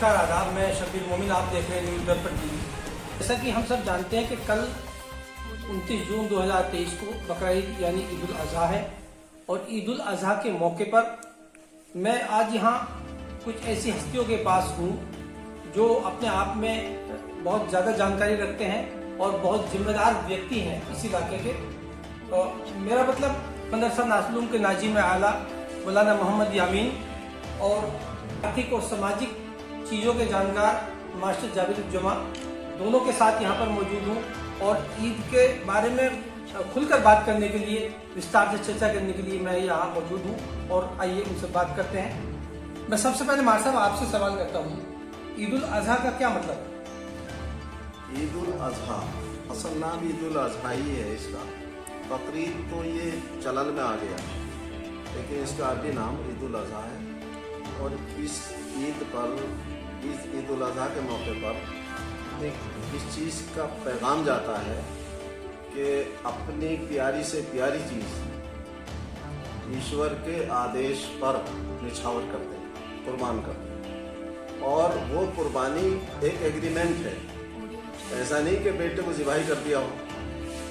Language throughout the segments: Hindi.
नमस्कार आदाब, मैं शबीर मोमिन, आप देख रहे हैं न्यूज़ दर्पण टीवी। जैसा कि हम सब जानते हैं कि कल 29 जून 2023 को बकरा ईद यानी ईद उल अज़हा है और ईद उल अज़हा के मौके पर मैं आज यहाँ कुछ ऐसी हस्तियों के पास हूँ जो अपने आप में बहुत ज़्यादा जानकारी रखते हैं और बहुत जिम्मेदार व्यक्ति हैं इस इलाके के। मेरा मतलब मदरसा नासलूम के नाजिम आला मौलाना मोहम्मद यामीन और आर्थिक और सामाजिक चीज़ों के जानकार मास्टर जावेद जमा दोनों के साथ यहाँ पर मौजूद हूँ और ईद के बारे में खुलकर बात करने के लिए, विस्तार से चर्चा करने के लिए मैं यहाँ मौजूद हूँ और आइए उनसे बात करते हैं। मैं सबसे पहले मास्टर साहब आपसे सवाल करता हूँ, ईद उल अज़हा का क्या मतलब है? ईद उल अज़हा असल नाम ईद उल अज़हा ही है इसका। तकरीब तो ये चलन में आ गया लेकिन इसका अरबी नाम ईद उल अज़हा है। और इस ईद पर, इस ईद उल अज़हा के मौके पर इस चीज़ का पैगाम जाता है कि अपनी प्यारी से प्यारी चीज़ ईश्वर के आदेश पर निछावर कर दें, कुर्बान कर दें। और वो कुर्बानी एक एग्रीमेंट है, ऐसा नहीं कि बेटे को ज़िबाही कर दिया हो,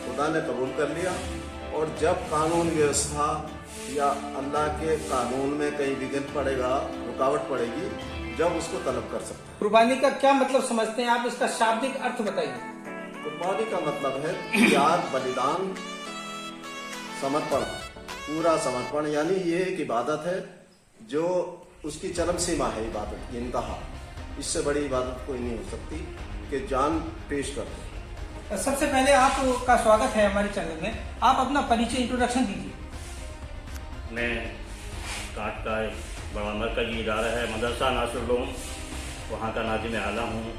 खुदा ने कबूल कर लिया और जब कानून व्यवस्था या अल्लाह के कानून में कहीं विघ्न पड़ेगा, रुकावट पड़ेगी, जब उसको तलब कर सकते हैं। कुर्बानी का क्या मतलब समझते हैं आप, इसका शाब्दिक अर्थ बताइए। कुर्बानी का मतलब है त्याग, बलिदान, समर्पण, पूरा समर्पण। यानी ये एक इबादत है जो उसकी चरम सीमा है, इबादत की इंतहा। इससे बड़ी इबादत कोई नहीं हो सकती कि जान पेश कर दे। सबसे पहले आपका स्वागत है हमारे चैनल में। आप अपना परिचय, इंट्रोडक्शन दीजिए। मैं काट का एक बड़ा मरकजी इदारा है मदरसा नासलूम, वहाँ का नाजिम आला हूँ।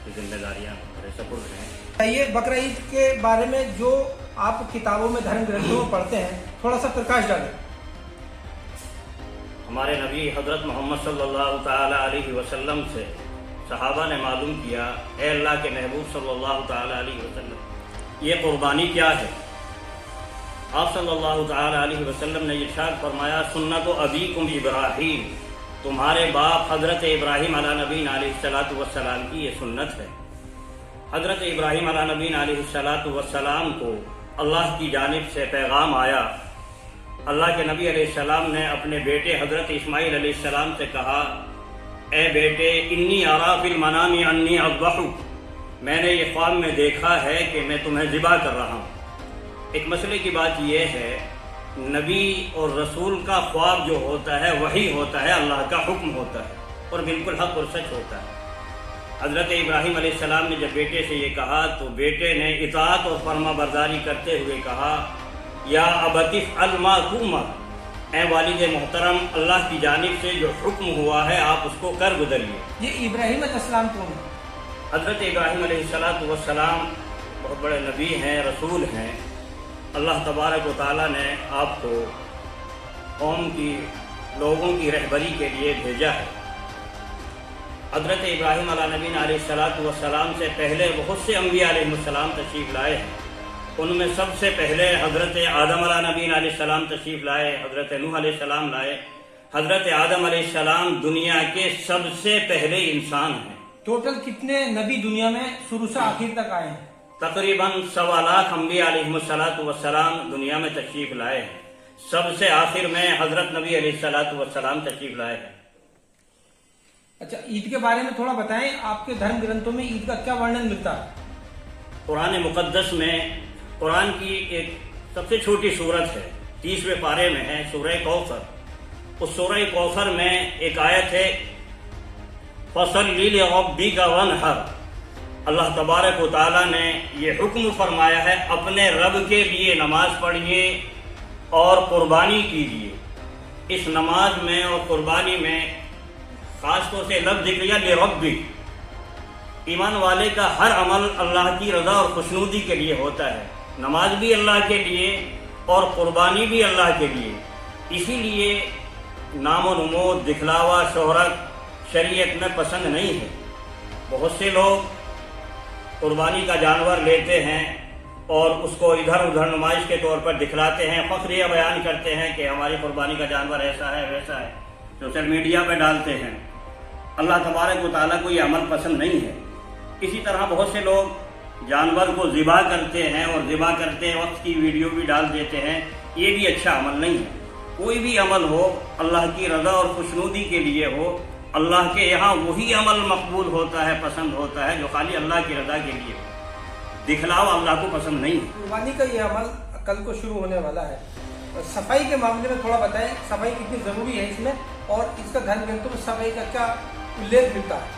जिम्मेदारियाँ मेरे सपुर्द हैं। ये बकरा ईद के बारे में जो आप किताबों में, धर्म ग्रंथों में पढ़ते हैं, थोड़ा सा प्रकाश डालें। हमारे नबी हज़रत मोहम्मद सल्लल्लाहु ताला अलैहि वसल्लम से सहाबा ने मालूम किया, ए अल्लाह के महबूब सल्लल्लाहु ताला अलैहि वसल्लम, ये कुर्बानी क्या है? आप सल्लल्लाहु ताला अलैहि वसल्लम ने इरशाद फरमाया, सुन्नत अबीकुम इब्राहीम, तुम्हारे बाप हज़रत इब्राहीम अला नबीन अलैहिस्सलातु वस्सलाम की ये सुन्नत है। हज़रत इब्राहीम अला नबीन अलैहिस्सलातु वस्सलाम को अल्लाह की जानिब से पैगाम आया। अल्लाह के नबी अलैहिस्सलाम ने अपने बेटे हज़रत इस्माईल अलैहिस्सलाम से कहा, ए बेटे, इन्नी अरा फिल मनामी अन्नी अज़बहुक, मैंने ये ख्वाब में देखा है कि मैं तुम्हें ज़िबा कर रहा हूँ। एक मसले की बात यह है, नबी और रसूल का ख्वाब जो होता है वही होता है, अल्लाह का हुक्म होता है और बिल्कुल हक और सच होता है। हज़रत इब्राहीम अलैहिस्सलाम ने जब बेटे से ये कहा तो बेटे ने इताअत और फर्मा बरदारी करते हुए कहा, या अबतिफ अलमा तुमर, ए वालिद मोहतरम, अल्लाह की जानिब से जो हुक्म हुआ है आप उसको कर गुजरिए। ये इब्राहीम अलैहिस्सलाम कौन है? हज़रत इब्राहीम अलैहिस्सलाम बहुत बड़े नबी हैं, रसूल हैं। अल्लाह तबारक व तआला ने आपको कौम की, लोगों की रहबरी के लिए भेजा है। हज़रत इब्राहीम अला नबीन अलैहिस्सलातु वस्सलाम से पहले बहुत से अंबिया अलैहिस्सलाम तशरीफ़ लाए हैं। उनमें सबसे पहले हज़रत आदम अला नबीन अलैहिस्सलाम तशरीफ़ लाए, हज़रत नूह अलैहिस्सलाम लाए। हज़रत आदम अलैहिस्सलाम दुनिया के सबसे पहले इंसान हैं। टोटल कितने नबी दुनिया में शुरू से आखिर तक आए हैं? तकरीबन 1.25 लाख अंबिया अलैहिस्सलातु वस्सलाम दुनिया में तशरीफ़ लाए हैं। सबसे आखिर में हज़रत नबी अलैहिस्सलातु वस्सलाम तशरीफ़ लाए हैं। अच्छा, ईद के बारे में थोड़ा बताएं। आपके धर्म ग्रंथों में ईद का क्या वर्णन मिलता है? कुरान मुक़द्दस में, कुरान की एक सबसे छोटी सूरत है, 30वें पारे में है, सूरह कौसर। उस सूरह कौसर में एक आयत है, फसल्लि लिरब्बिका वन्हर। अल्लाह तबारक व तआला ने ये हुक्म फरमाया है, अपने रब के लिए नमाज पढ़िए और कुर्बानी कीजिए। इस नमाज में और कुर्बानी में ख़ास तौर से लफ्ज़ जिक्र किया लिरब्बी। ईमान वाले का हर अमल अल्लाह की रज़ा और खुशनुदी के लिए होता है। नमाज भी अल्लाह के लिए और कुर्बानी भी अल्लाह के लिए। इसीलिए नामो नमूद, दिखलावा, शोहरत शरीयत में पसंद नहीं है। बहुत से लोग कुर्बानी का जानवर लेते हैं और उसको इधर उधर नुमाइश के तौर पर दिखलाते हैं, फ़ख्रिया बयान करते हैं कि हमारी कुर्बानी का जानवर ऐसा है वैसा है, सोशल मीडिया पर डालते हैं। अल्लाह तबारक व तआला को ये अमल पसंद नहीं है। इसी तरह बहुत से लोग जानवर को ज़िबा करते हैं और ज़िबा करते वक्त की वीडियो भी डाल देते हैं, ये भी अच्छा अमल नहीं है। कोई भी अमल हो अल्लाह की रज़ा और खुशनुदी के लिए हो, अल्लाह के यहाँ वही अमल मकबूल होता है, पसंद होता है जो खाली अल्लाह की रज़ा के लिए हो। दिखलावा अल्लाह को पसंद नहीं है। कुर्बानी का ये अमल कल को शुरू होने वाला है। सफाई के मामले में थोड़ा बताएं, सफाई कितनी ज़रूरी है इसमें, और इसका धर्म ग्रंथों में सफाई का क्या उल्लेख मिलता है।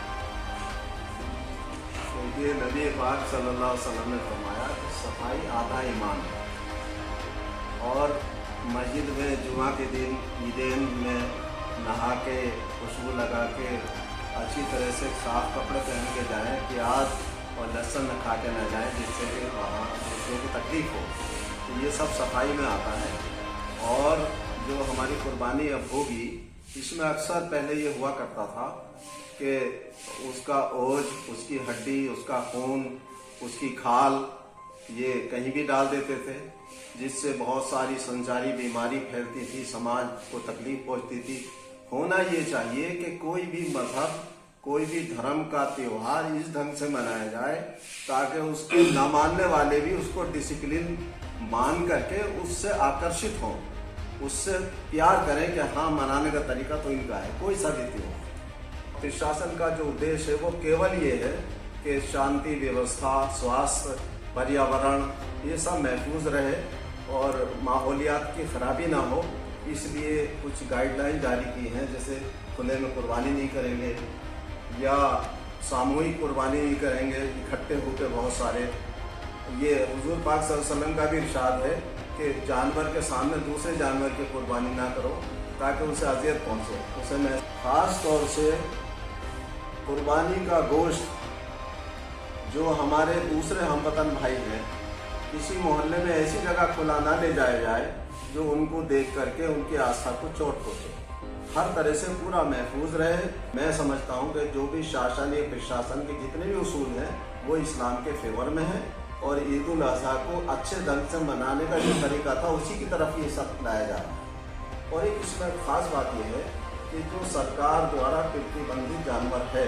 तो ये नबी पाक सल्लल्लाहु अलैहि वसल्लम ने फरमाया कि सफाई आधा ईमान है। और मस्जिद में जुमा के दिन ईदैन में नहा के खुशबू लगा के अच्छी तरह से साफ कपड़े पहन के जाएं, प्याज और लहसुन न खा के न जाएं जिससे कि वहाँ दूसरों को तकलीफ हो। तो ये सब सफाई में आता है। और जो हमारी कुर्बानी अब होगी, इसमें अक्सर पहले ये हुआ करता था कि उसका ओज, उसकी हड्डी, उसका खून, उसकी खाल ये कहीं भी डाल देते थे, जिससे बहुत सारी संचारी बीमारी फैलती थी, समाज को तकलीफ पहुंचती थी। होना ये चाहिए कि कोई भी मजहब, कोई भी धर्म का त्योहार इस ढंग से मनाया जाए ताकि उसके न मानने वाले भी उसको डिसिप्लिन मान करके उससे आकर्षित हों, उससे प्यार करें कि हाँ मनाने का तरीका तो इनका है, कोई सा भी त्योहार। प्रशासन का जो उद्देश्य है वो केवल ये है कि शांति व्यवस्था, स्वास्थ्य, पर्यावरण ये सब महफूज रहे और माहौलियात की खराबी ना हो। इसलिए कुछ गाइडलाइन जारी की हैं, जैसे खुले में कुर्बानी नहीं करेंगे या सामूहिक कुर्बानी नहीं करेंगे इकट्ठे होकर बहुत सारे। ये हुजूर पाक सल्लल्लाहु अलैहि वसल्लम का भी इरशाद है कि जानवर के सामने दूसरे जानवर की कुर्बानी ना करो ताकि उसे अजियत पहुँचे। उसे मैं ख़ास तौर से कुर्बानी का गोश्त जो हमारे दूसरे हमवतन भाई हैं, किसी मोहल्ले में ऐसी जगह खुला ना ले जाया जाए जो उनको देख करके उनकी आस्था को चोट पहुंचे। हर तरह से पूरा महफूज रहे। मैं समझता हूं कि जो भी शासन या प्रशासन के जितने भी उसूल हैं वो इस्लाम के फेवर में है और ईद उल अज़हा को अच्छे ढंग से मनाने का जो तरीका था उसी की तरफ ये सब लाया जा रहा है। और एक इसमें खास बात यह है कि जो सरकार द्वारा प्रतिबंधित जानवर है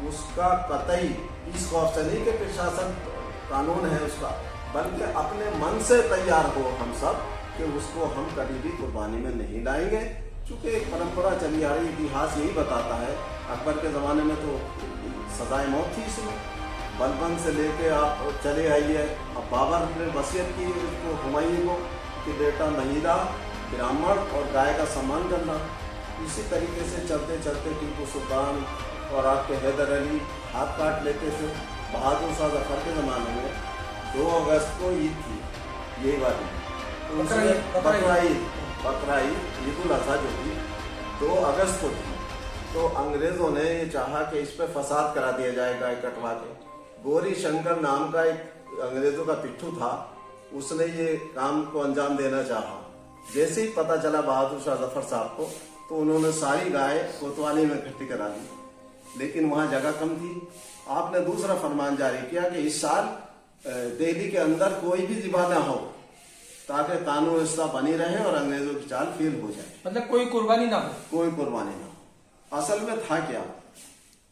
उसका कतई इस खौफ से नहीं कि प्रशासन कानून है उसका, बल्कि अपने मन से तैयार हो हम सब कि उसको हम कभी भी कुर्बानी में नहीं लाएंगे। चूँकि एक परंपरा चली आ रही, इतिहास यही बताता है। अकबर के ज़माने में तो सजाए मौत थी इसमें, बलबन से लेके आप चले आइए। अब बाबर ने वसीयत की उसको हुमायूं को कि बेटा महिला, ब्राह्मण और गाय का सम्मान करना। इसी तरीके से चलते चलते टीपू सुल्तान और आपके हैदर अली हाथ काट लेते थे। बहादुर शाह जफर के ज़माने में 2 अगस्त को ईद थी, यही बात है। बकरा ईद, ईद उल अज़हा जो थी 2 अगस्त को थी। तो अंग्रेज़ों ने ये चाहा कि इस पर फसाद करा दिया जाए गाय कटवा के। गौरी शंकर नाम का एक अंग्रेज़ों का पिट्ठू था, उसने ये काम को अंजाम देना चाहा। जैसे ही पता चला बहादुर शाह जफर साहब को, तो उन्होंने सारी गाय कोतवाली में इकट्ठी करा दी, लेकिन वहाँ जगह कम थी। आपने दूसरा फरमान जारी किया कि इस साल दिल्ली के अंदर कोई भी ज़िबा ना हो ताकि कानून व्यवस्था बनी रहे और अंग्रेजों की चाल फेल हो जाए। मतलब कोई कुर्बानी ना हो, कोई कुर्बानी ना हो। असल में था क्या,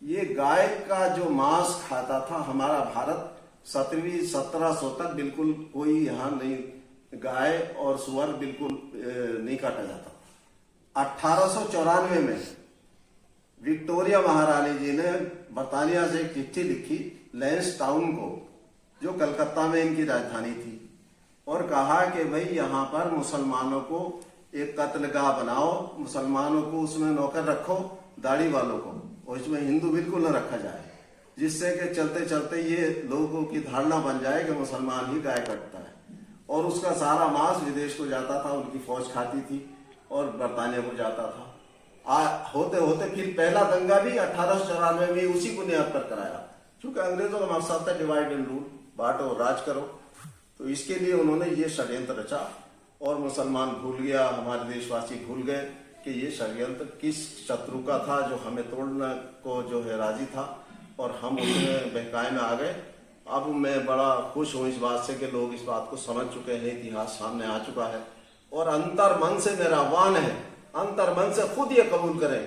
ये गाय का जो मांस खाता था हमारा भारत 1700 तक बिल्कुल कोई यहाँ नहीं, गाय और सुअर बिल्कुल नहीं काटा जाता। 1894 में विक्टोरिया महारानी जी ने बर्तानिया से एक चिट्ठी लिखी लैंस टाउन को, जो कलकत्ता में इनकी राजधानी थी, और कहा कि भाई यहाँ पर मुसलमानों को एक कत्लगाह बनाओ, मुसलमानों को उसमें नौकर रखो, दाढ़ी वालों को, और इसमें हिंदू बिल्कुल न रखा जाए, जिससे कि चलते चलते ये लोगों की धारणा बन जाए कि मुसलमान ही गाय काटता है। और उसका सारा मांस विदेश को जाता था, उनकी फौज खाती थी और बर्तानिया को जाता था। होते होते फिर पहला दंगा भी 1894 में उसी बुनियाद पर कराया, क्योंकि अंग्रेजों का मकसद था डिवाइड एंड रूल, बांटो राज करो। तो इसके लिए उन्होंने ये षड्यंत्र रचा और मुसलमान भूल गया, हमारे देशवासी भूल गए कि ये षड्यंत्र किस शत्रु का था जो हमें तोड़ने को जो है राजी था, और हम उसमें बहकाए में आ गए। अब मैं बड़ा खुश हूँ इस बात से कि लोग इस बात को समझ चुके हैं, इतिहास सामने आ चुका है, और अंतर मन से मेरा आह्वान है, अंतर मन से खुद ये कबूल करें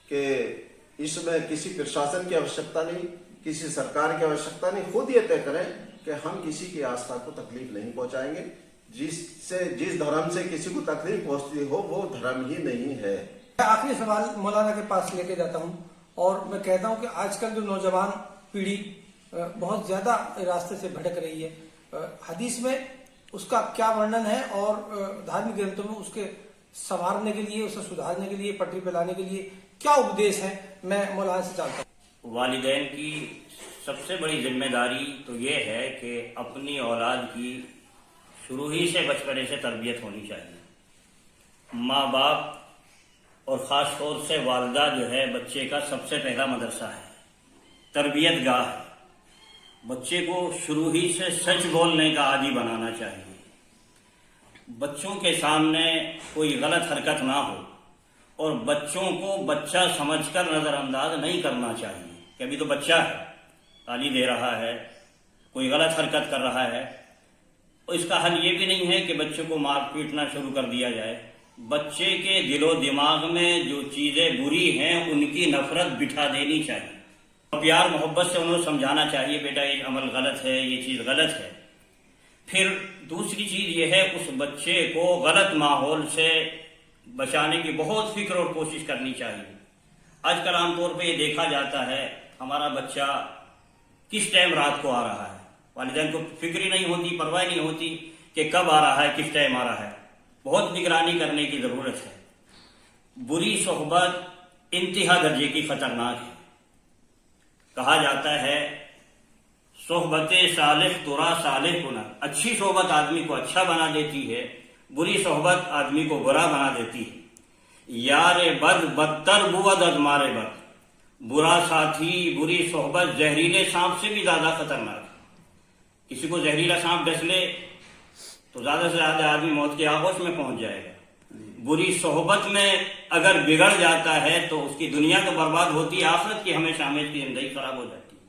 कि इसमें किसी प्रशासन की आवश्यकता नहीं, किसी सरकार की आवश्यकता नहीं। खुद ये तय करें कि हम किसी की आस्था को तकलीफ नहीं पहुंचाएंगे। जिस धर्म से किसी को तकलीफ पहुंचती हो वो धर्म ही नहीं है। आखिरी सवाल मौलाना के पास लेके जाता हूं और मैं कहता हूं कि आजकल जो नौजवान पीढ़ी बहुत ज्यादा रास्ते से भटक रही है, हदीस में उसका क्या वर्णन है और धार्मिक ग्रंथों में उसके संवारने के लिए, उसे सुधारने के लिए, पटरी पे लाने के लिए क्या उपदेश है, मैं मौलाना से जानता हूँ। वालिदैन की सबसे बड़ी जिम्मेदारी तो ये है कि अपनी औलाद की शुरू ही से बचपने से तरबियत होनी चाहिए। माँ बाप और ख़ास तौर से वालिदा जो है बच्चे का सबसे पहला मदरसा है, तरबियत गाह है। बच्चे को शुरू ही से सच बोलने का आदी बनाना चाहिए। बच्चों के सामने कोई गलत हरकत ना हो और बच्चों को बच्चा समझकर नज़रअंदाज नहीं करना चाहिए कि अभी तो बच्चा है, गाली दे रहा है, कोई गलत हरकत कर रहा है। और इसका हल ये भी नहीं है कि बच्चे को मार पीटना शुरू कर दिया जाए। बच्चे के दिलो दिमाग में जो चीज़ें बुरी हैं उनकी नफरत बिठा देनी चाहिए। प्यार मोहब्बत से उन्हें समझाना चाहिए, बेटा ये अमल गलत है, ये चीज़ गलत है। फिर दूसरी चीज़ ये है उस बच्चे को गलत माहौल से बचाने की बहुत फिक्र और कोशिश करनी चाहिए। आजकल आमतौर पे ये देखा जाता है हमारा बच्चा किस टाइम रात को आ रहा है, वालिदैन को फिक्र ही नहीं होती, परवाह नहीं होती कि कब आ रहा है, किस टाइम आ रहा है। बहुत निगरानी करने की ज़रूरत है। बुरी सोहबत इंतहा दर्जे की खतरनाक है। कहा जाता है सोहबत सालिह तुरा सालिह कुना, अच्छी सोहबत आदमी को अच्छा बना देती है, बुरी सोहबत आदमी को बुरा बना देती है। यारे बद बदतर बुवद अजमारे बद, बुरा साथी, बुरी सोहबत जहरीले सांप से भी ज्यादा खतरनाक है। किसी को जहरीला सांप डस ले तो ज्यादा से ज्यादा आदमी मौत के आगोश में पहुंच जाएगा। बुरी सोहबत में अगर बिगड़ जाता है तो उसकी दुनिया तो बर्बाद होती है, आखिरत की हमेशा की जिंदगी खराब हो जाती है।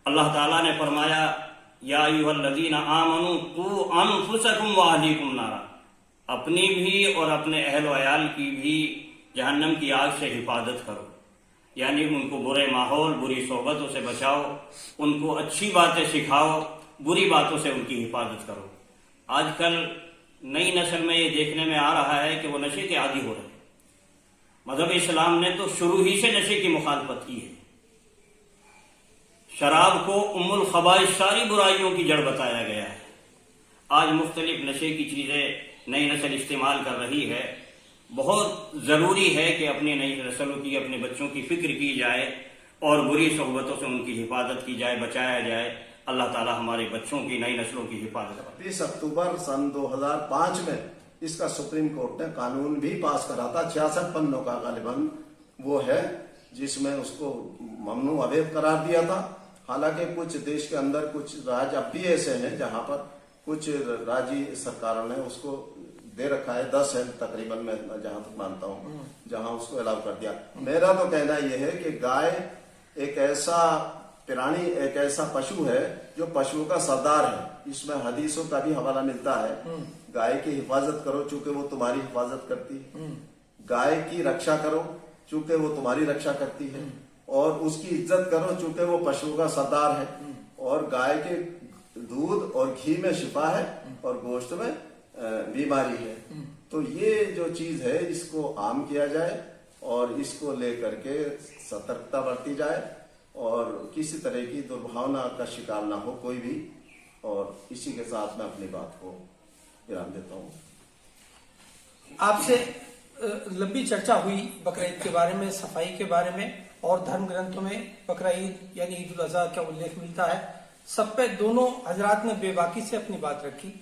अल्लाह ताला ने फरमाया या अय्युहल्लज़ीना आमनू कू अनफुसकुम व अहलीकुम नारा, अपनी भी और अपने अहल व अयाल की भी जहन्नम की आग से हिफाजत करो। यानी उनको बुरे माहौल, बुरी सोहबतों से बचाओ, उनको अच्छी बातें सिखाओ, बुरी बातों से उनकी हिफाजत करो। आजकल नई नस्ल में ये देखने में आ रहा है कि वो नशे के आदी हो रहे हैं। मजहब इस्लाम ने तो शुरू ही से नशे की मुखालफत की है। शराब को उम्मुल खबाइस, सारी बुराइयों की जड़ बताया गया है। आज मुख्तलिफ नशे की चीज़ें नई नस्ल इस्तेमाल कर रही है। बहुत ज़रूरी है कि अपनी नई नस्लों की, अपने बच्चों की फिक्र की जाए और बुरी सोहबतों से उनकी हिफाजत की जाए, बचाया जाए। अल्लाह ताला हमारे बच्चों की, नई नस्लों की हिफाजत करे। 30 अक्टूबर सन 2005 में इसका सुप्रीम कोर्ट ने कानून भी पास करा था। 66 पन्नों का गालिबन वो है जिसमें उसको ममनू अवैध करार दिया था। हालांकि कुछ देश के अंदर कुछ राज्य अब भी ऐसे हैं जहां पर कुछ राज्य सरकारों ने उसको दे रखा है। 10 है तकरीबन, मैं जहां तक मानता हूं, जहां उसको अलाउ कर दिया। मेरा तो कहना यह है कि गाय एक ऐसा प्राणी, एक ऐसा पशु है जो पशुओं का सरदार है। इसमें हदीसों का भी हवाला मिलता है। गाय की हिफाजत करो चूंकि वो तुम्हारी हिफाजत करती है, गाय की रक्षा करो चूंकि वो तुम्हारी रक्षा करती है, और उसकी इज्जत करो चूंकि वो पशुओं का सरदार है। और गाय के दूध और घी में शिफा है और गोश्त में बीमारी है। तो ये जो चीज है इसको आम किया जाए और इसको लेकर के सतर्कता बरती जाए और किसी तरह की दुर्भावना का शिकार ना हो कोई भी। और इसी के साथ मैं अपनी बात को विराम देता हूँ। आपसे लंबी चर्चा हुई बकरा ईद के बारे में, सफाई के बारे में, और धर्म ग्रंथों में बकरा ईद यानी ईद उल अजहा का उल्लेख मिलता है। सब पे दोनों हजरात ने बेबाकी से अपनी बात रखी।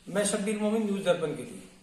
मैं शब्बीर मोमिन, न्यूज़ दर्पण के लिए।